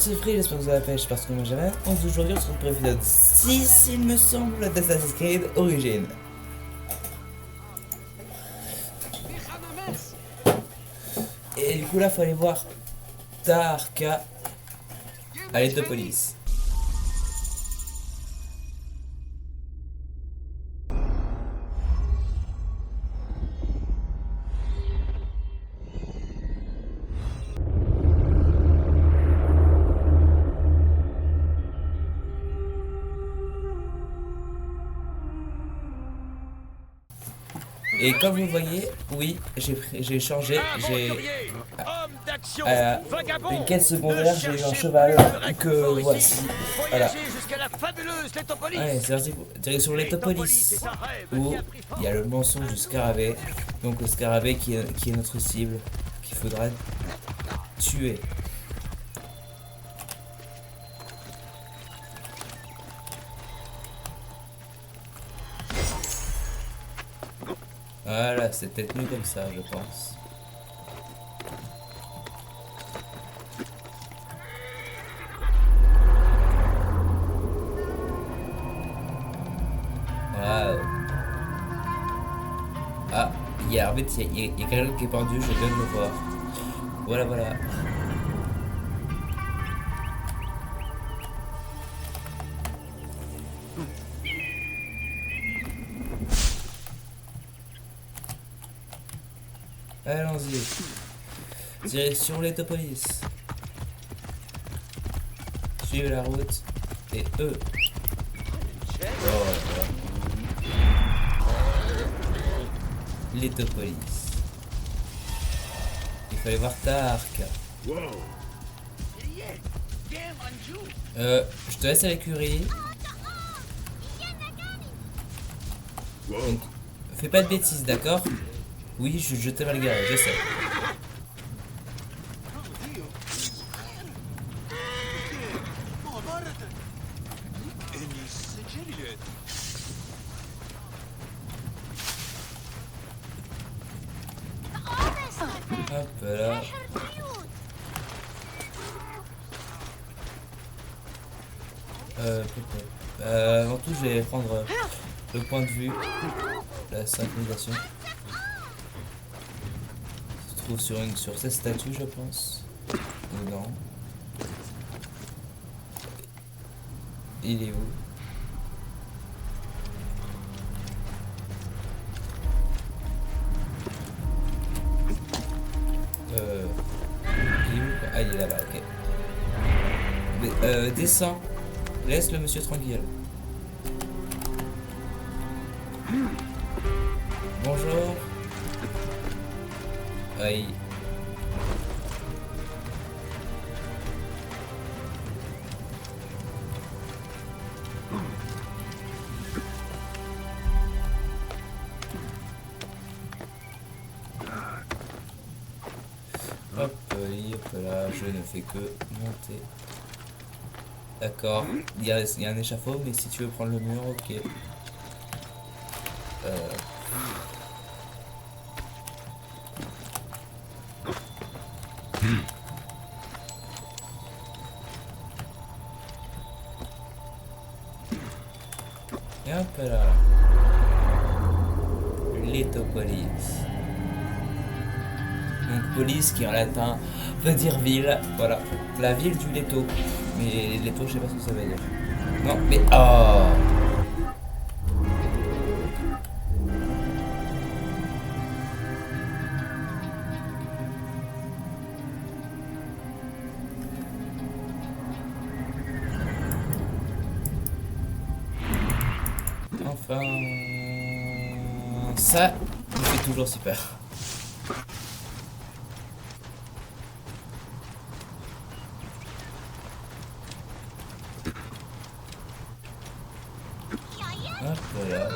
c'est Free, j'espère que vous avez la pêche parce que moi jamais. Aujourd'hui on se retrouve pour l'épisode 6 il me semble d'Assassin's Creed Origins. Et du coup là faut aller voir Tarka à l'Etopolis. Et comme vous voyez, oui, j'ai changé, j'ai une quête secondaire, j'ai eu un cheval que voici. Voilà. Allez, c'est parti, direction l'Etopolis, où il y a le mensonge du scarabée, donc le scarabée qui est notre cible, qu'il faudra tuer. Voilà, c'est peut-être mieux comme ça, je pense. Waouh. Ah, il y a quelqu'un qui est pendu, je viens de le voir. Voilà, voilà. Allons-y. Direction l'Etopolis. Suivez la route. Et eux. Oh, l'Etopolis. Il fallait voir Tarka. Je te laisse à l'écurie. Donc, fais pas de bêtises, d'accord? Oui, je t'ai mal garé, je sais. Hop là. Avant tout, je vais prendre le point de vue, la synchronisation. Se trouve sur cette statue, je pense. Ou non. Il est où? Il est où? Ah, il est là-bas, ok. Mais, descends. Laisse le monsieur tranquille. Bonjour. Aïe. Hop, hop là, je ne fais que monter. D'accord, il y a un échafaud, mais si tu veux prendre le mur, ok. Et hop là. L'Etopolis. Donc police qui en latin veut dire ville. Voilà. La ville du Leto. Mais Leto, je sais pas ce que ça veut dire. Non, mais oh. Enfin, ça me fait toujours super. Hop là.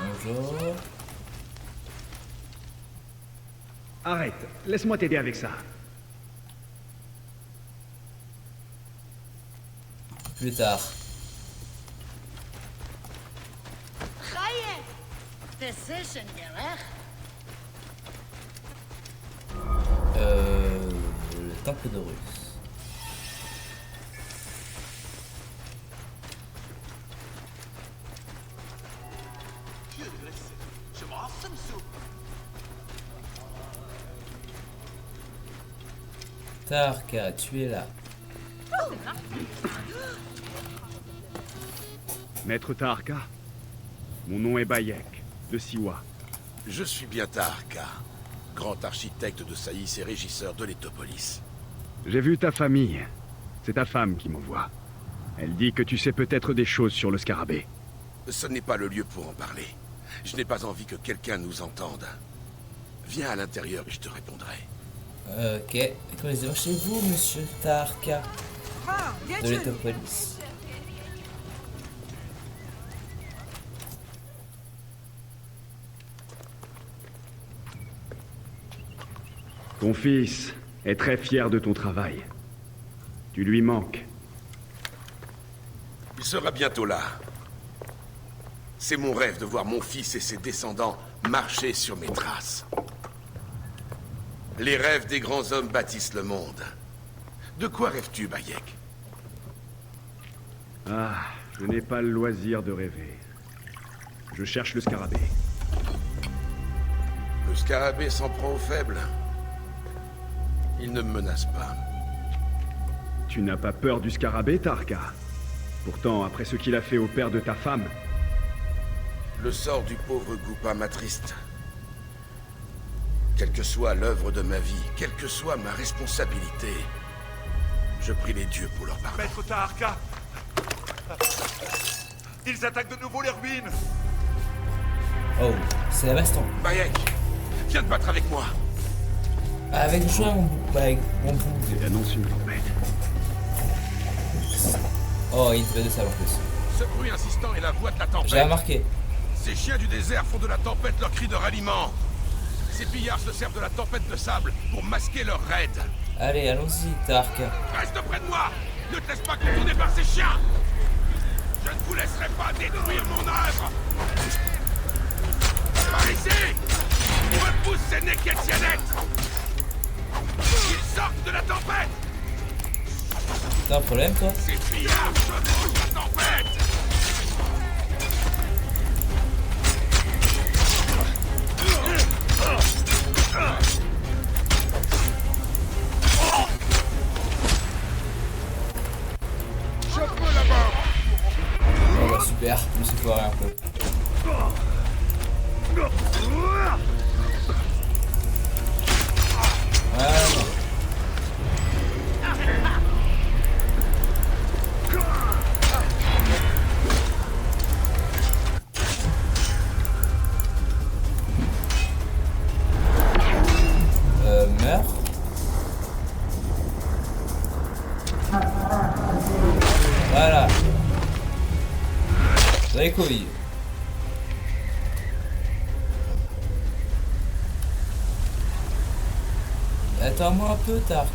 Bonjour. Arrête, laisse-moi t'aider avec ça. Plus tard. temple d'Horus. Tarka, tu es là. Maître Taharka, mon nom est Bayek, de Siwa. Je suis bien Taharka, grand architecte de Saïs et régisseur de l'Étopolis. J'ai vu ta famille. C'est ta femme qui m'envoie. Elle dit que tu sais peut-être des choses sur le scarabée. Ce n'est pas le lieu pour en parler. Je n'ai pas envie que quelqu'un nous entende. Viens à l'intérieur et je te répondrai. Ok. Comment chez vous, monsieur Tarka de l'Étopolis? Ton fils est très fier de ton travail. Tu lui manques. Il sera bientôt là. C'est mon rêve de voir mon fils et ses descendants marcher sur mes traces. Les rêves des grands hommes bâtissent le monde. De quoi rêves-tu, Bayek? Ah, je n'ai pas le loisir de rêver. Je cherche le scarabée. Le scarabée s'en prend aux faibles. Il ne me menace pas. Tu n'as pas peur du scarabée, Taharka? Pourtant, après ce qu'il a fait au père de ta femme... Le sort du pauvre Goupa m'attriste. Quelle que soit l'œuvre de ma vie, quelle que soit ma responsabilité, je prie les dieux pour leur pardon. Maître Taharka! Ils attaquent de nouveau les ruines! Oh, c'est la baston. Bayek, viens te battre avec moi. Avec joie, avec mon bout. Il annonce une tempête. Oh, il fait de ça en plus. Ce bruit insistant est la voix de la tempête. J'ai remarqué. Ces chiens du désert font de la tempête leur cri de ralliement. Ces pillards se servent de la tempête de sable pour masquer leur raid. Allez, allons-y, Tarka. Reste près de moi! Ne te laisse pas contourner par ces chiens! Je ne vous laisserai pas détruire mon œuvre! Par ici! Repousse ces Neketsianettes! Ils sortent de la tempête! T'as un problème, toi? Ces pillards chevauchent la tempête! Chapeau là-bas! Oh bah super, je me suis foiré un peu. Voilà. Meurs. Voilà. Dans les couilles. Attends-moi un peu, Tarka.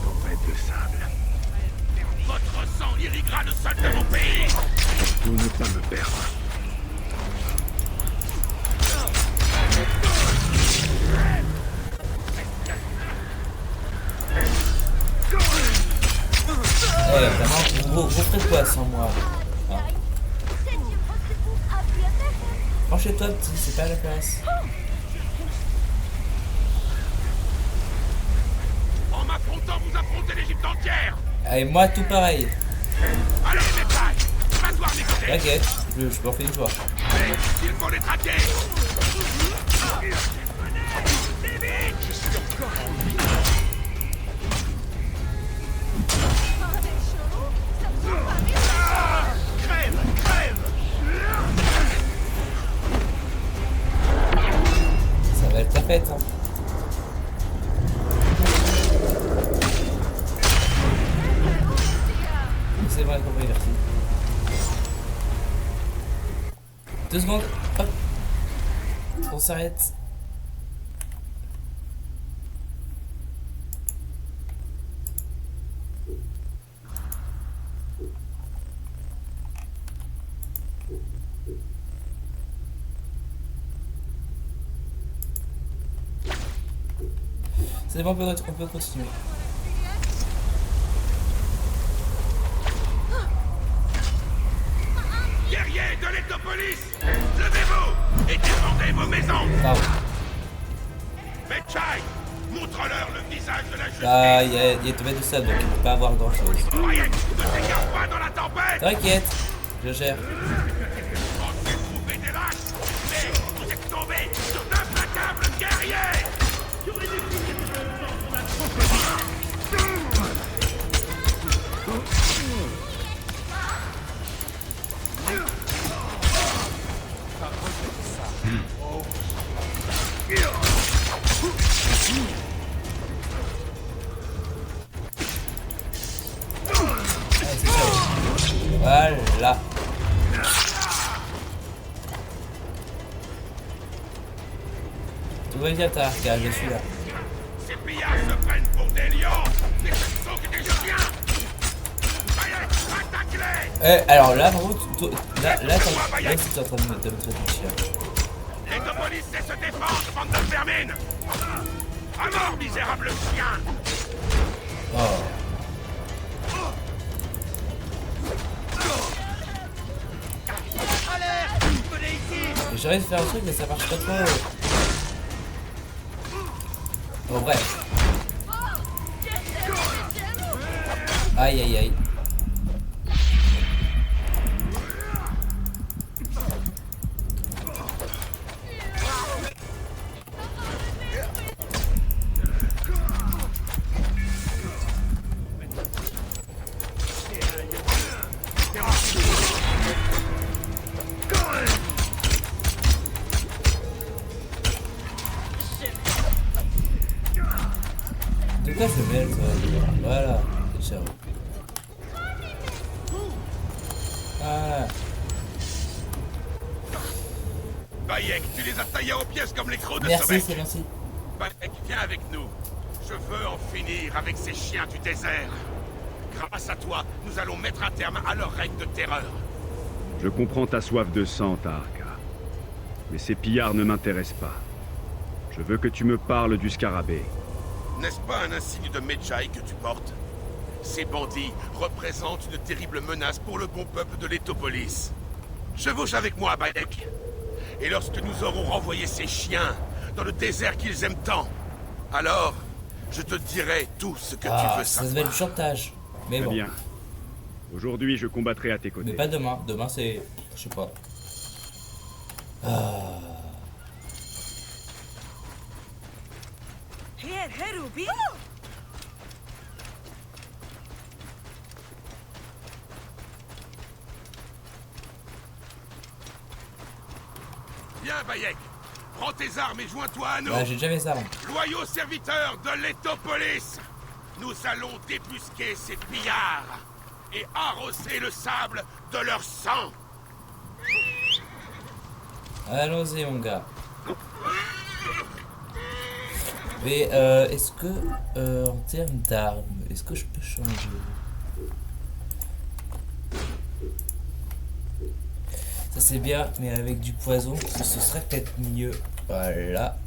Tempête de sable. Votre sang irriguera le sol de mon pays! Pour ne pas me perdre. Eh, vraiment, vous ferez quoi sans moi? Hein? Prends chez toi, petit, c'est pas la place. En m'affrontant, vous affrontez l'Égypte entière! Allez, moi tout pareil. Allez, mes pailles! Va voir mes côtés! T'inquiète, je peux en faire une fois. Mais il faut les traquer! Crève! Crève! Ça va être la fête, hein. C'est bon, compris, merci. 2 secondes, hop. On s'arrête. C'est bon, on peut continuer. Guerriers de l'Etopolis, levez-vous et défendez vos maisons. Pardon. Medjay, montre-leur le visage de la justice. Ah, il y a des tomates de sable, donc il ne peut pas avoir grand chose. Bayek, ne t'égare pas dans la tempête. T'inquiète, je gère. Pensez trouver des lâches, mais vous êtes tombés sur d'implacables guerriers. Allez, c'est ça. Voilà. Tout va bien, t'as regarde, je suis là. Ces pillards se prennent pour des lions, mais ce ne sont que des chiens. Bayek, attaque-les. Alors là, par contre, là, si t'es en train de me traiter de chien. L'Etopolis sait se défendre, bande de vermine. À mort, misérable chien. Oh. J'arrive à faire un truc, mais ça marche pas trop. Bon, bref. Aïe aïe aïe. De quoi je mêle, toi? Voilà, déjà. Voilà. Bayek, tu les as taillés en pièces comme les crocs de Merci, Sobek. c'est gentil. Bayek, viens avec nous. Je veux en finir avec ces chiens du désert. Grâce à toi, nous allons mettre un terme à leur règne de terreur. Je comprends ta soif de sang, Taharka. Mais ces pillards ne m'intéressent pas. Je veux que tu me parles du scarabée. N'est-ce pas un insigne de Medjay que tu portes? Ces bandits représentent une terrible menace pour le bon peuple de l'Etopolis. Chevauche avec moi, Bayek. Et lorsque nous aurons renvoyé ces chiens dans le désert qu'ils aiment tant, alors je te dirai tout ce que tu veux Ça savoir. se fait du chantage. Mais Très bon. bien. Aujourd'hui, je combattrai à tes côtés. Mais pas demain. Demain, c'est. Je sais pas. Ah. Viens, Bayek. Prends tes armes et joins-toi à nous. J'ai déjà mes armes. Loyaux serviteurs de l'Etopolis, nous allons débusquer ces pillards et arroser le sable de leur sang. Allons-y, mon gars. Mais est-ce que, en termes d'armes, est-ce que je peux changer? Ça c'est bien, mais avec du poison, ce serait peut-être mieux. Voilà.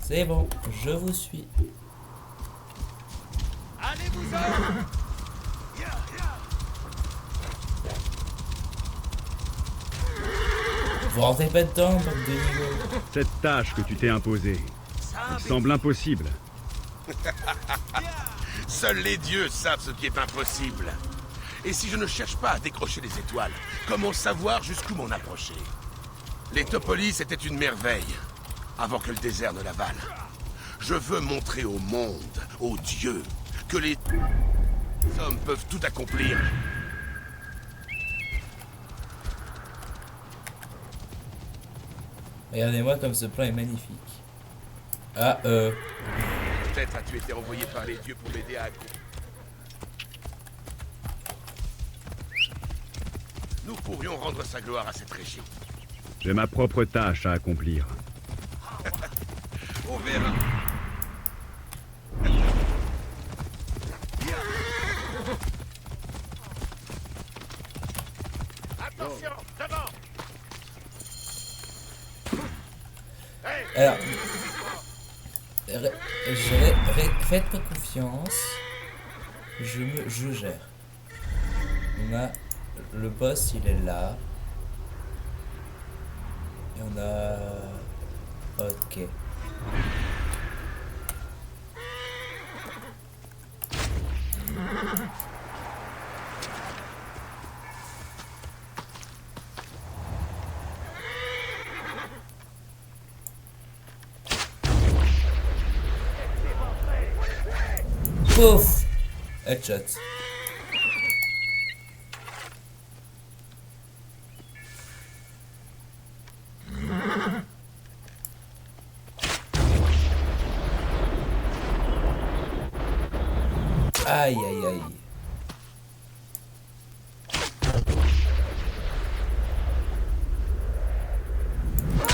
C'est bon, je vous suis. Allez-vous-en! Vous rentrez pas dedans, bande de niveau. Cette tâche que tu t'es imposée, elle semble impossible. Seuls les dieux savent ce qui est impossible. Et si je ne cherche pas à décrocher les étoiles, comment savoir jusqu'où m'en approcher? L'Etopolis était une merveille, avant que le désert ne l'avale. Je veux montrer au monde, aux dieux, que les hommes peuvent tout accomplir. Regardez-moi comme ce plan est magnifique. Ah, Peut-être as-tu été envoyé par les dieux pour m'aider à accomplir. Nous pourrions rendre sa gloire à cette région. J'ai ma propre tâche à accomplir. On verra. Attention, devant. Hé, Alors, faites-moi confiance. Je gère. On a le boss, il est là. Et on a... Ok. Pouf! Headshot. Aïe aïe aïe.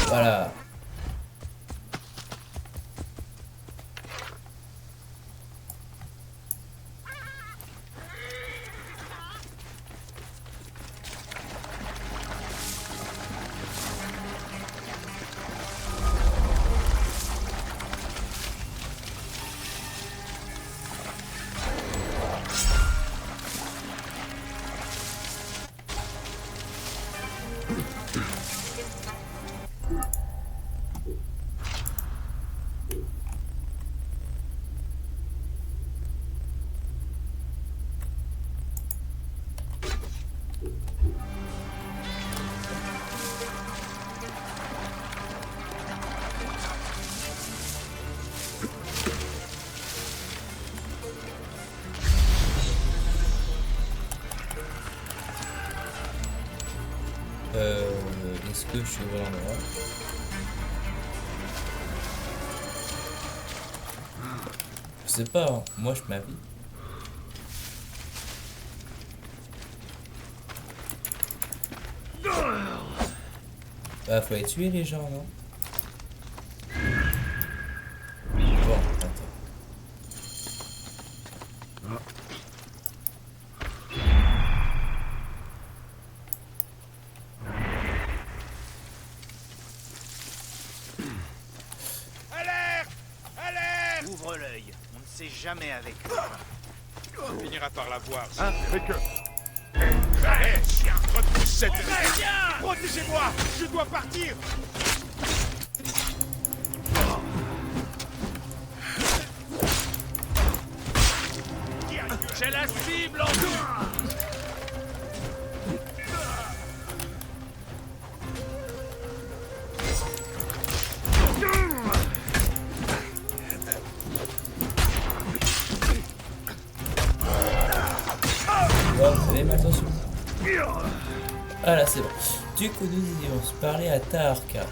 Voilà. Est-ce que je suis au bon endroit? Je sais pas, hein. Moi je m'habille. Bah faut les tuer les gens, non? Bon, attends. Ouvre l'œil, on ne sait jamais avec lui. On finira par la voir. Hein, mais que... Allez, chien, repousse cette... Protégez-moi, je dois partir. J'ai la cible en vue. Bon, vous savez, mais attention. Ah là, c'est bon. Du coup, nous allions se parler à Tarka.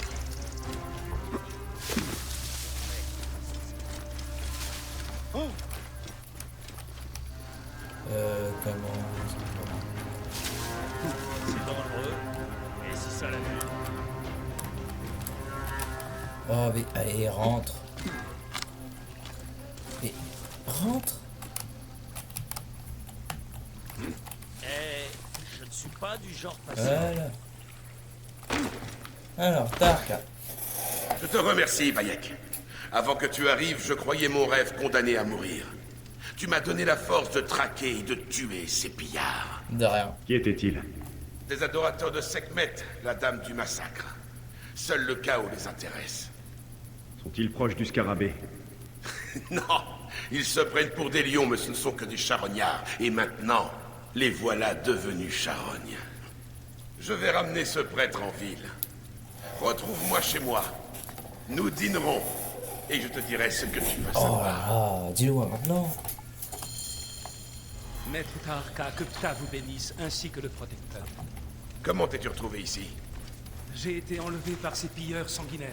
Comment... C'est dangereux. Et si ça l'a vu? Oh, mais allez, rentre. Et rentre. Je ne suis pas du genre patient. Voilà. Alors, Tarka. Je te remercie, Bayek. Avant que tu arrives, je croyais mon rêve condamné à mourir. Tu m'as donné la force de traquer et de tuer ces pillards. De rien. Qui était-il? Des adorateurs de Sekhmet, la dame du massacre. Seul le chaos les intéresse. Sont-ils proches du scarabée? Non, ils se prennent pour des lions, mais ce ne sont que des charognards. Et maintenant, les voilà devenus charognes. Je vais ramener ce prêtre en ville. Retrouve-moi chez moi. Nous dînerons. Et je te dirai ce que tu veux Oh savoir. là là, dis-le-moi maintenant. Maître Tarka, que Ptah vous bénisse, ainsi que le protecteur. Comment t'es-tu retrouvé ici? J'ai été enlevé par ces pilleurs sanguinaires.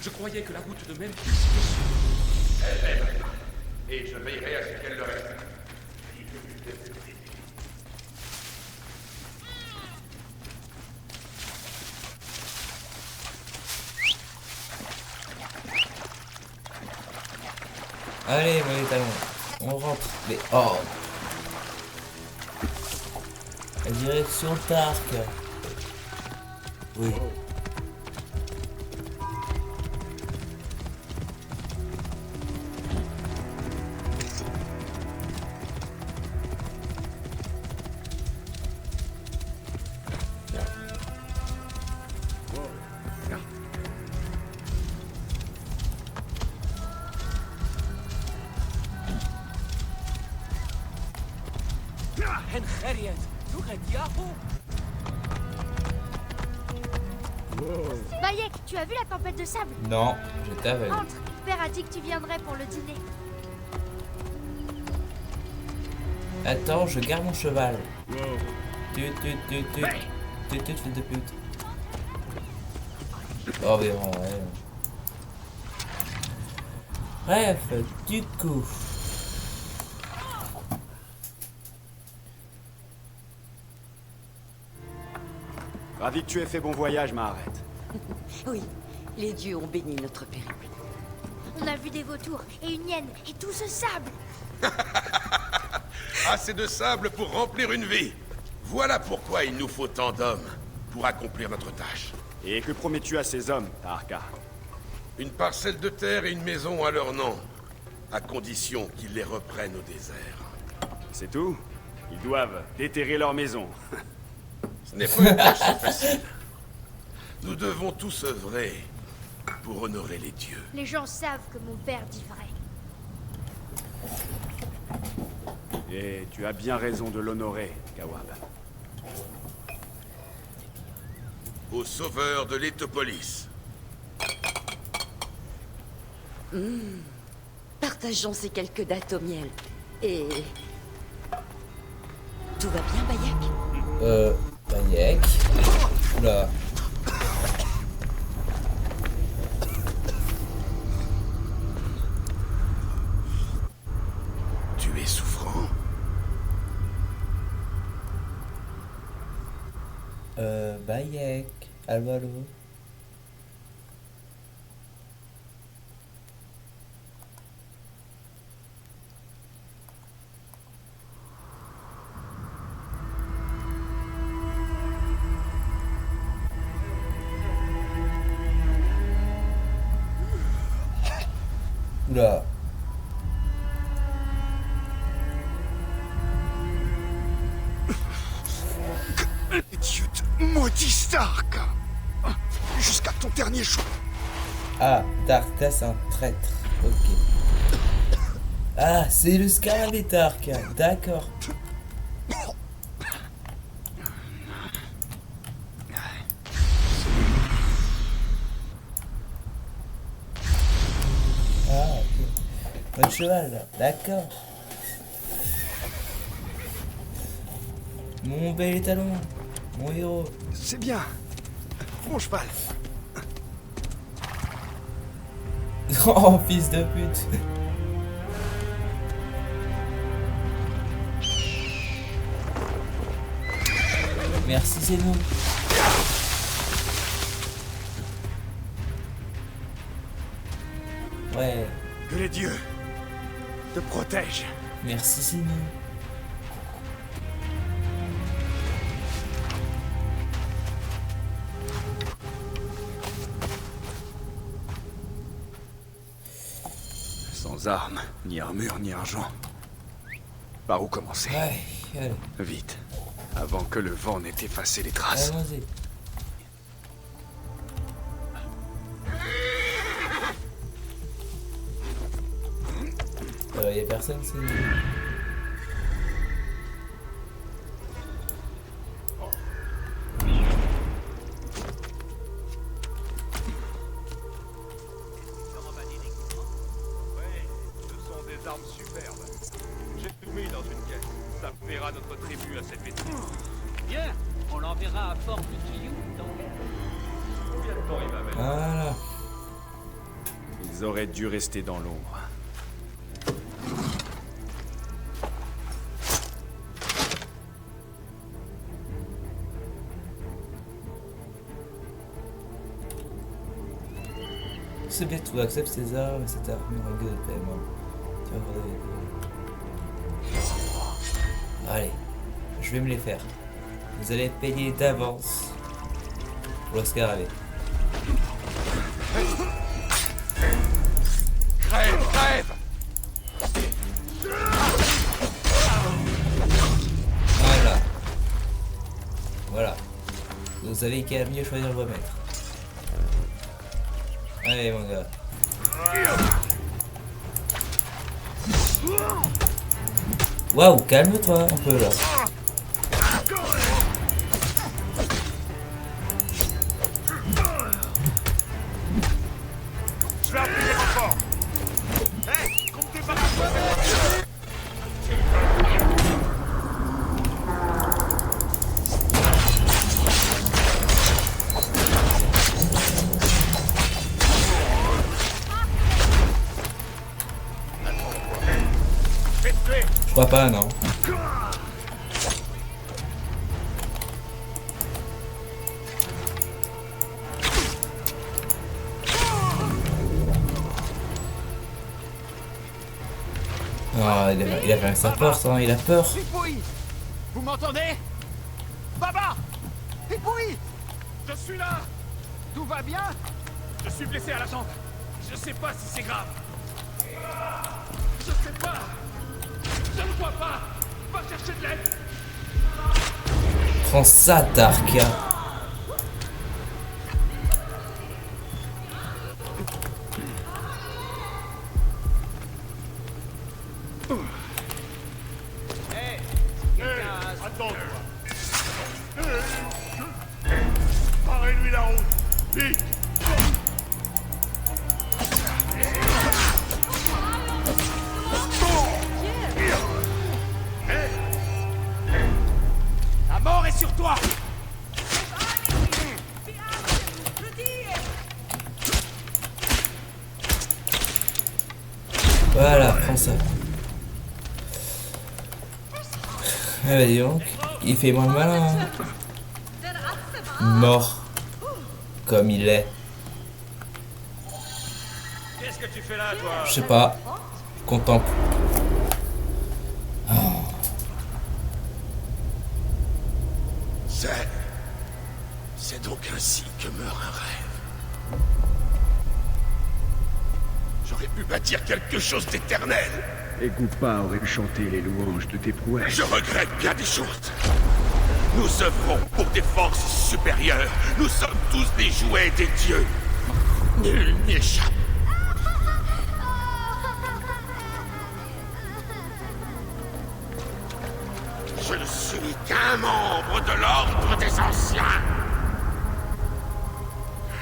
Je croyais que la route de Memphis était sûre. Et je veillerai à ce qu'elle le reste. Allez, mon talons. On rentre. Mais oh. La direction Tarka. Oui. Bayek, tu as vu la tempête de sable? Non, j'étais aveugle. Entre, père a dit que tu viendrais pour le dîner. Attends, je garde mon cheval. Tut, fils de pute. Oh, mais bon, ouais. Bref, du coup. Ravi que tu aies fait bon voyage, Maharet. Oui, les dieux ont béni notre périple. On a vu des vautours et une hyène et tout ce sable. Assez de sable pour remplir une vie. Voilà pourquoi il nous faut tant d'hommes pour accomplir notre tâche. Et que promets-tu à ces hommes, Taharka? Une parcelle de terre et une maison à leur nom, à condition qu'ils les reprennent au désert. C'est tout? Ils doivent déterrer leur maison. Ce n'est pas une tâche si facile. Nous devons tous œuvrer pour honorer les dieux. Les gens savent que mon père dit vrai. Et tu as bien raison de l'honorer, Kawab. Au sauveur de l'Étopolis. Partageons ces quelques dates au miel. Et... tout va bien, Bayek? Bayek. Oula. Tu es souffrant? Bayek. Allô, allô. Oula. Les dieux te maudissent, Stark. Jusqu'à ton dernier jour. Ah, Tarka, c'est un traître. Ok. Ah, c'est le scarabée Tarka. D'accord. Ah, ok. Votre cheval, là. D'accord. Mon bel étalon. Mon héros. C'est bien. Mon cheval. Oh, fils de pute. Merci, c'est nous. Ouais, Que les dieux te protègent. merci, c'est nous. Sans armes, ni armure, ni argent. Par où commencer? Ouais, allez, Vite. Avant que le vent n'ait effacé les traces. allons-y. Y a personne, c'est nous. Ce sont des armes superbes. J'ai tout mis dans une caisse. Ça paiera notre tribu à cette maîtrise. Bien, on l'enverra à Fort Nikiyou dans Combien de temps il va mettre? Voilà. Ils auraient dû rester dans l'ombre. C'est bien tout, accepte ces armes et cette armure en gueule de paiement. Tu vas voir. Allez, je vais me les faire. Vous allez payer d'avance pour le scarabée. Crève, crève! Voilà. Voilà. Vous avez qu'à mieux choisir vos maîtres. Allez mon gars. Crève, crève! 1, Waouh, calme-toi un peu là. Je vais appuyer fort. Hey, comptez pas sur toi. Je crois pas, non. Oh, il a fait sa peur, ça, il a peur. Hippoï, vous m'entendez? Baba! Hippoï! Je suis là. Tout va bien? Je suis blessé à la jambe. Je sais pas si c'est grave. Je sais pas. Je ne vois pas. Va chercher de l'aide. Prends ça, Tarka. Attends-toi. Parez-lui la route. Vite. La mort est sur toi! Voilà, prends ça. Eh bah dis donc, il fait moins le malin. Mort. Comme il est. Qu'est-ce que tu fais là, toi? Je sais pas. Contemple. C'est donc ainsi que meurt un rêve. J'aurais pu bâtir quelque chose d'éternel. Et Koopa aurait chanté les louanges de tes prouesses. Je regrette bien des choses. Nous œuvrons pour des forces supérieures. Nous sommes tous des jouets des dieux. Nul n'y échappe. Je ne suis qu'un membre de l'ordre des anciens.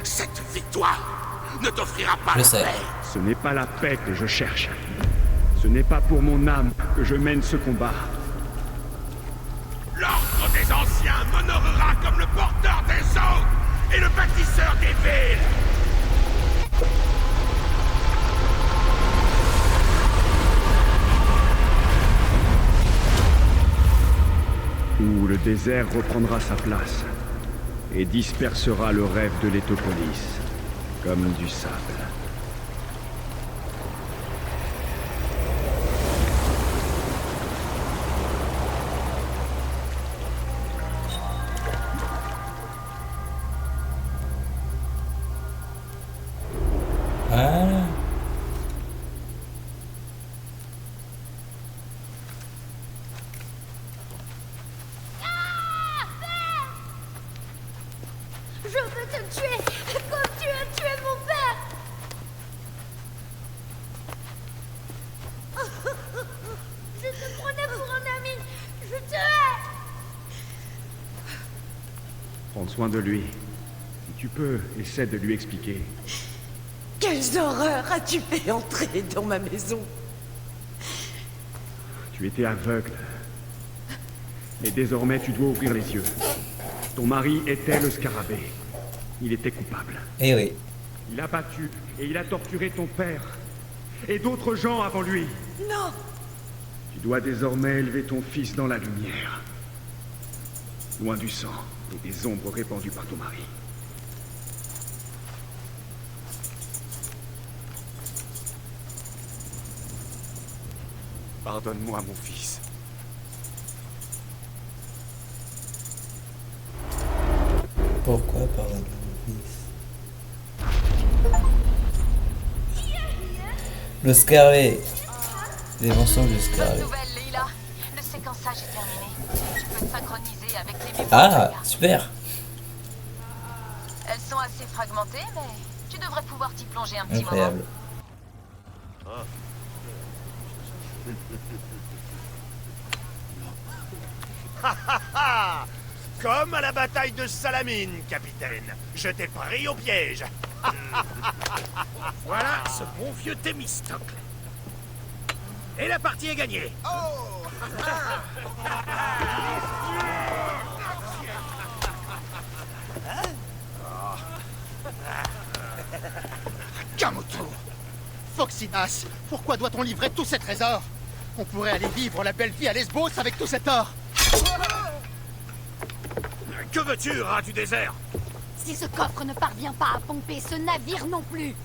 Cette victoire ne t'offrira pas Je la sais. paix. Ce n'est pas la paix que je cherche. Ce n'est pas pour mon âme que je mène ce combat. L'ordre des anciens m'honorera comme le porteur des eaux et le bâtisseur des villes. Où le désert reprendra sa place et dispersera le rêve de l'Étopolis comme du sable. Voilà. Je veux te tuer, comme tu as tué mon père. Je te prenais pour un ami. Je te hais. Prends soin de lui. Si tu peux, essaie de lui expliquer. Quelles horreurs as-tu fait entrer dans ma maison? Tu étais aveugle. Et désormais, tu dois ouvrir les yeux. Ton mari était le scarabée. Il était coupable. Eh oui. Il a battu et il a torturé ton père. Et d'autres gens avant lui. Non! Tu dois désormais élever ton fils dans la lumière. Loin du sang et des ombres répandues par ton mari. Pardonne-moi, mon fils. Pourquoi pardon, mon fils? Le scarabée. Les mensonges du scarabée. Nouvelle, Leila. Le séquençage est terminé. Tu peux te synchroniser avec les mémoires. Ah, de Gaia. super. Elles sont assez fragmentées, mais tu devrais pouvoir t'y plonger un petit Incroyable. moment. Comme à la bataille de Salamine, capitaine. Je t'ai pris au piège. Voilà ce bon vieux Thémistocle. Et la partie est gagnée. Kamoto! Phoxidas, pourquoi doit-on livrer tous ces trésors? On pourrait aller vivre la belle vie à Lesbos avec tout cet or. Que veux-tu, rat du désert? Si ce coffre ne parvient pas à pomper, ce navire non plus.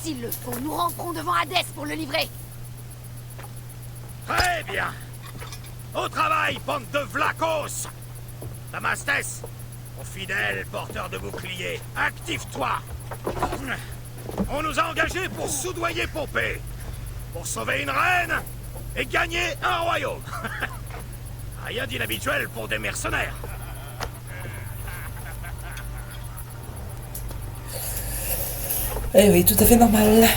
S'il le faut, nous ramperons devant Hadès pour le livrer. Très bien. Au travail, bande de vlacos. Damastes, mon fidèle porteur de bouclier, active-toi. On nous a engagés pour soudoyer Pompée, pour sauver une reine et gagner un royaume. Rien d'inhabituel pour des mercenaires. Eh oui, tout à fait normal.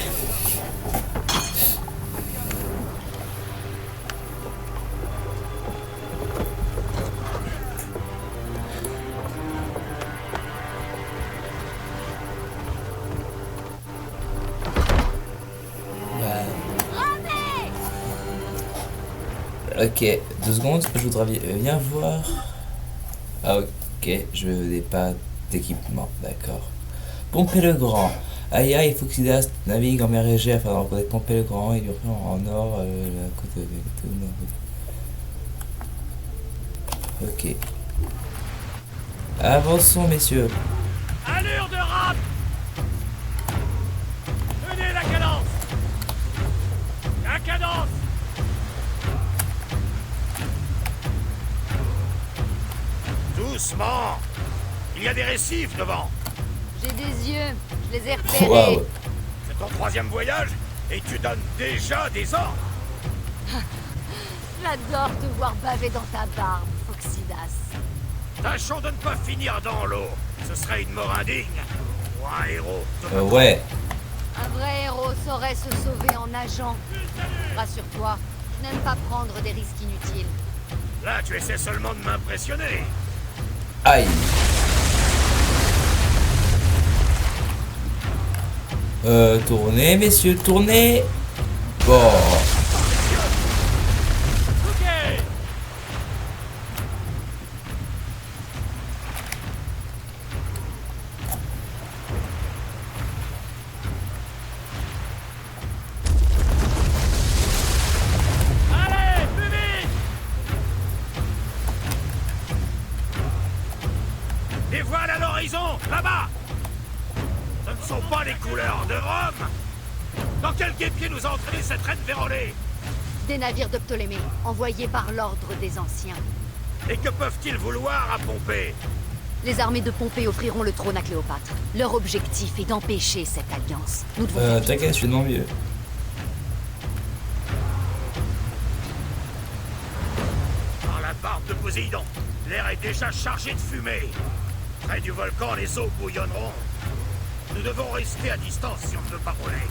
Ok, 2 secondes, je voudrais bien voir. Ah ok, je n'ai pas d'équipement, d'accord. Pompée le Grand. Aya et Phoxidas naviguent en mer Égée afin de reconnaître Pompée le Grand et lui offrir en or la côte de... Ok. Avançons, messieurs. Allure de rap. Tenez la cadence. La cadence. Doucement. Il y a des récifs devant. J'ai des yeux, je les ai repérés. Wow. C'est ton 3e voyage et tu donnes déjà des ordres. J'adore te voir baver dans ta barbe, Phoxidas. Tâchons de ne pas finir dans l'eau. Ce serait une mort indigne. Ou un héros. Ouais. Un vrai héros saurait se sauver en nageant. Rassure-toi, je n'aime pas prendre des risques inutiles. Là, tu essaies seulement de m'impressionner. Aïe. Tournez, messieurs, tournez. Bon. Allez, plus vite! Et voilà l'horizon, là-bas! Ce ne sont pas les couleurs de Rome! Dans quel guêpier nous a entraîné cette reine vérolée? Des navires de Ptolémée, envoyés par l'ordre des anciens. Et que peuvent-ils vouloir à Pompée? Les armées de Pompée offriront le trône à Cléopâtre. Leur objectif est d'empêcher cette alliance. Nous devons faire vite. T'inquiète, je suis non mieux. Par la barbe de Poséidon, l'air est déjà chargé de fumée. Près du volcan, les eaux bouillonneront. Nous devons rester à distance si on ne veut pas brûler.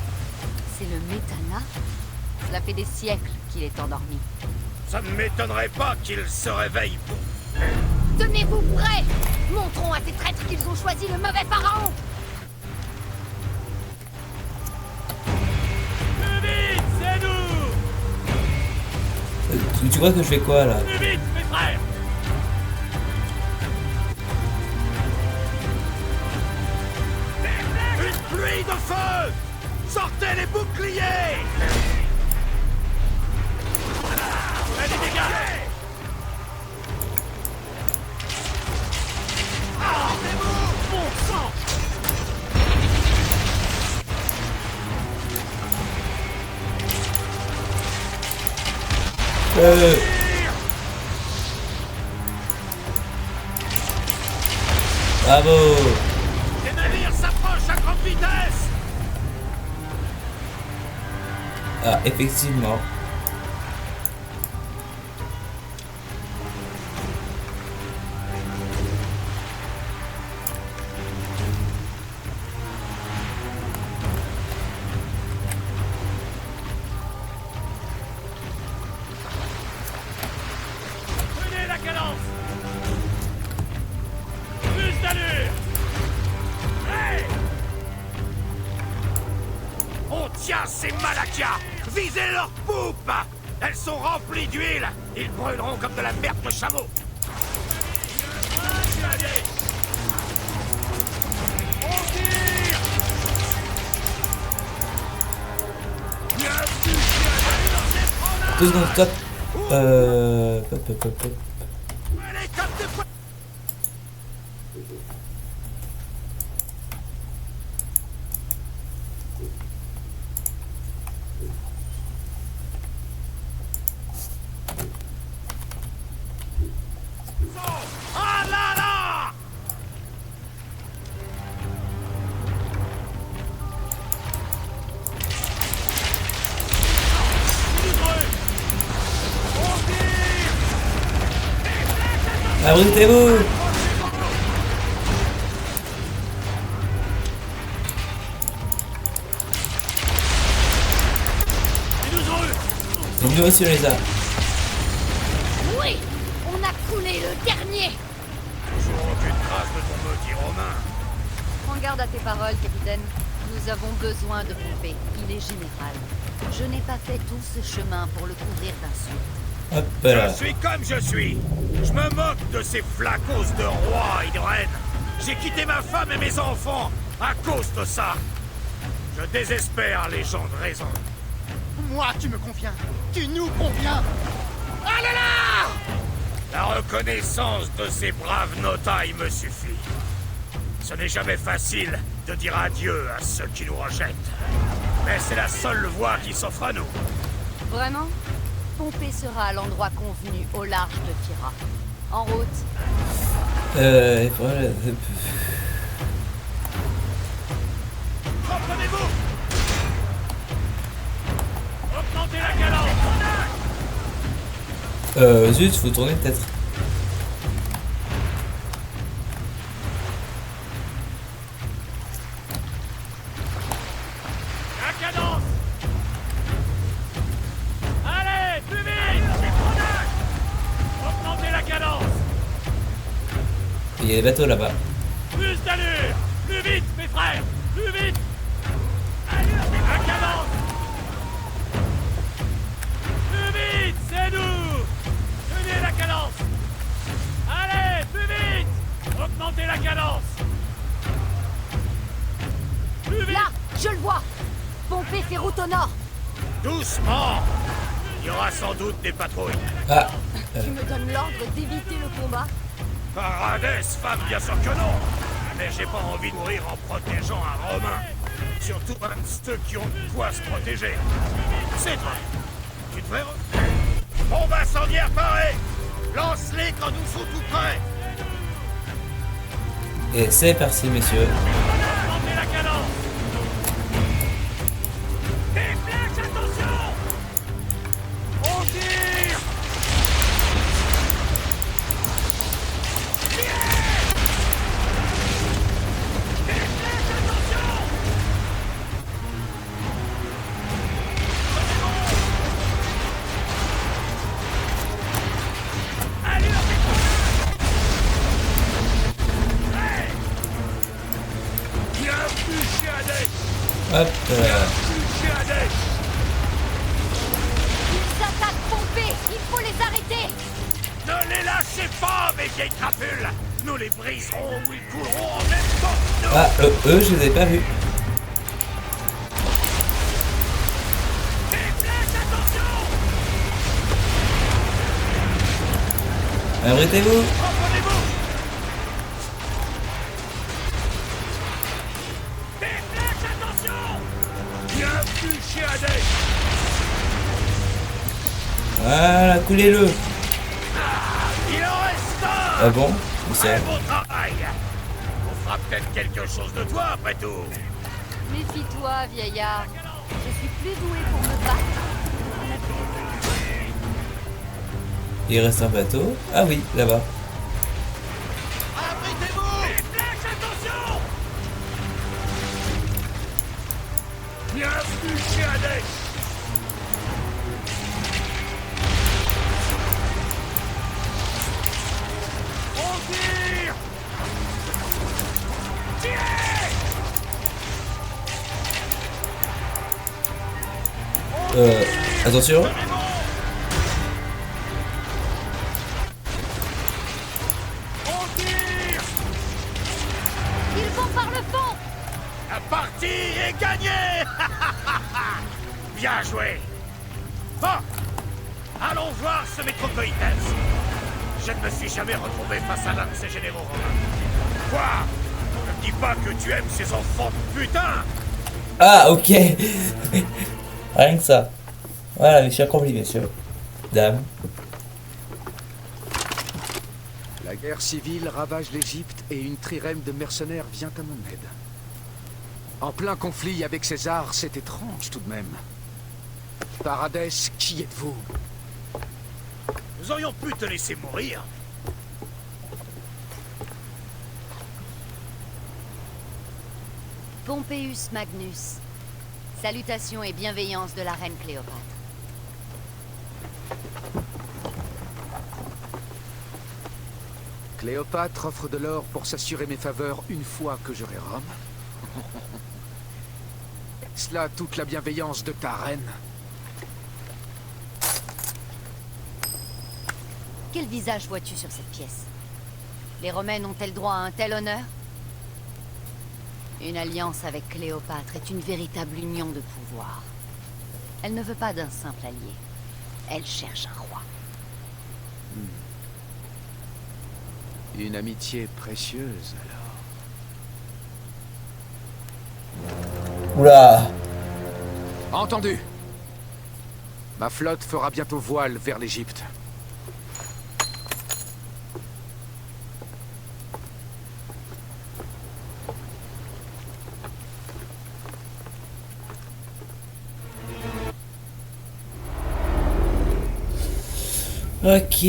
C'est le Métana? Cela fait des siècles qu'il est endormi. Ça ne m'étonnerait pas qu'il se réveille pour... Tenez-vous prêts! Montrons à ces traîtres qu'ils ont choisi le mauvais pharaon! Plus vite, c'est nous! Tu crois que je fais quoi là? Plus vite, mes frères! Une pluie de feu! Sortez les boucliers! Faites des dégâts! Arrêtez-vous! Bon sang! Bravo! Les navires s'approchent à grande vitesse! Ah, effectivement. ces Malakias! Visez leurs poupes! Elles sont remplies d'huile! Ils brûleront comme de la merde de chameau! On tire! 2 secondes, stop. Hop. Allez, comme des fois! Ah là là! Abritez-vous! C'est mieux aussi, on les a. Oui, on a coulé le dernier. Toujours aucune trace de ton petit Romain. Prends garde à tes paroles, capitaine. Nous avons besoin de Pompée. Il est général. Je n'ai pas fait tout ce chemin pour le couvrir d'insultes. Hop là. Je suis comme je suis. Je me moque de ces flacos de rois et de reines. J'ai quitté ma femme et mes enfants à cause de ça. Je désespère, les gens de raison. Moi, tu me conviens. Tu nous conviens. Ah là là! La reconnaissance de ces braves notailles me suffit. Ce n'est jamais facile de dire adieu à ceux qui nous rejettent. Mais c'est la seule voie qui s'offre à nous. Vraiment? Pompée sera à l'endroit convenu au large de Pyrrha. En route. Voilà. Reprenez-vous! Augmentez la cadence! Zut, faut tourner peut-être. La cadence! Allez, plus vite! Augmentez la cadence! Il y a des bateaux là-bas. Plus d'allure! Plus vite, mes frères! Plus vite! La cadence! Plus vite, c'est nous! Tenez la cadence! Allez, plus vite! Augmentez la cadence! Plus vite! Là, je le vois. Pompée fait route au nord. Doucement! Il y aura sans doute des patrouilles. Ah. Tu me donnes l'ordre d'éviter le combat? Paradès, femme, bien sûr que non! Mais j'ai pas envie de mourir en protégeant un Romain. Surtout un de ceux qui ont de quoi se protéger. C'est toi. Tu te fais... Bombe incendiaire parée! Lance-les quand nous sommes tout prêts! Et c'est parti, messieurs. Augmentez la cadence! Des flèches, attention! On tire! Hop. Ils attaquent Pompée. Il faut les arrêter. Ne les lâchez pas, mes vieilles crapules! Nous les briserons ou ils couleront en même temps que nous! Ah, eux, je les ai pas vus. Des flèches, attention! Abritez-vous. Reprenez-vous! Des flèches, attention! Bien vu, chien Hades! Voilà, coulez-le. Il en reste un! Ah bon? Où c'est? Bon travail! On fera peut-être quelque chose de toi, après tout! Méfie-toi, vieillard. Je suis plus doué pour me battre. Il reste un bateau. Ah oui, là-bas. Abritez-vous! Les flèches, attention! Bienvenue chez Hades! On tire! Tirez! Attention. Ils vont par le fond. La partie est gagnée. Bien joué. Bon, allons voir ce métropolitain. Je ne me suis jamais retrouvé face à l'un de ces généraux romains. Quoi? Ne me dis pas que tu aimes ces enfants de putain. Ah, ok. Rien que ça. Voilà, mission accomplie, messieurs. Dames. La guerre civile ravage l'Égypte et une trirème de mercenaires vient à mon aide. En plein conflit avec César, c'est étrange tout de même. Paradès, qui êtes-vous? Nous aurions pu te laisser mourir. Pompeius Magnus. Salutations et bienveillance de la reine Cléopâtre. Cléopâtre offre de l'or pour s'assurer mes faveurs une fois que j'aurai Rome. Cela toute la bienveillance de ta reine. Quel visage vois-tu sur cette pièce? Les Romaines ont-elles droit à un tel honneur? Une alliance avec Cléopâtre est une véritable union de pouvoir. Elle ne veut pas d'un simple allié. Elle cherche un roi. Une amitié précieuse, alors. Oula. Entendu. Ma flotte fera bientôt voile vers l'Égypte. Ok,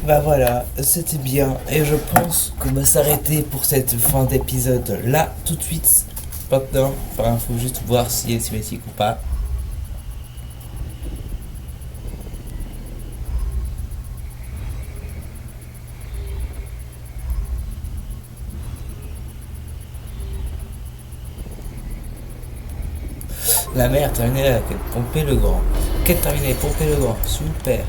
bah voilà, c'était bien. Et je pense qu'on va s'arrêter pour cette fin d'épisode là, tout de suite. Maintenant, enfin, faut juste voir s'il y a une cinématique ou pas. La mer terminée avec Pompée le Grand. Quête terminée, Pompée le Grand, super.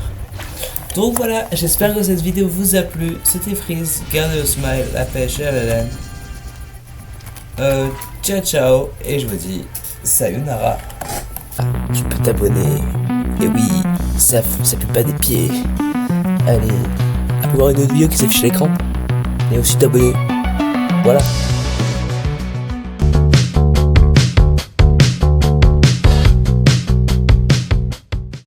Donc voilà, j'espère que cette vidéo vous a plu. C'était Freeze, gardez le smile, la pêche et la laine. Ciao ciao, et je vous dis sayonara. Ah, tu peux t'abonner. Et oui, ça pue pas des pieds. Allez, à voir une autre vidéo qui s'affiche à l'écran. Et aussi t'abonner. Voilà.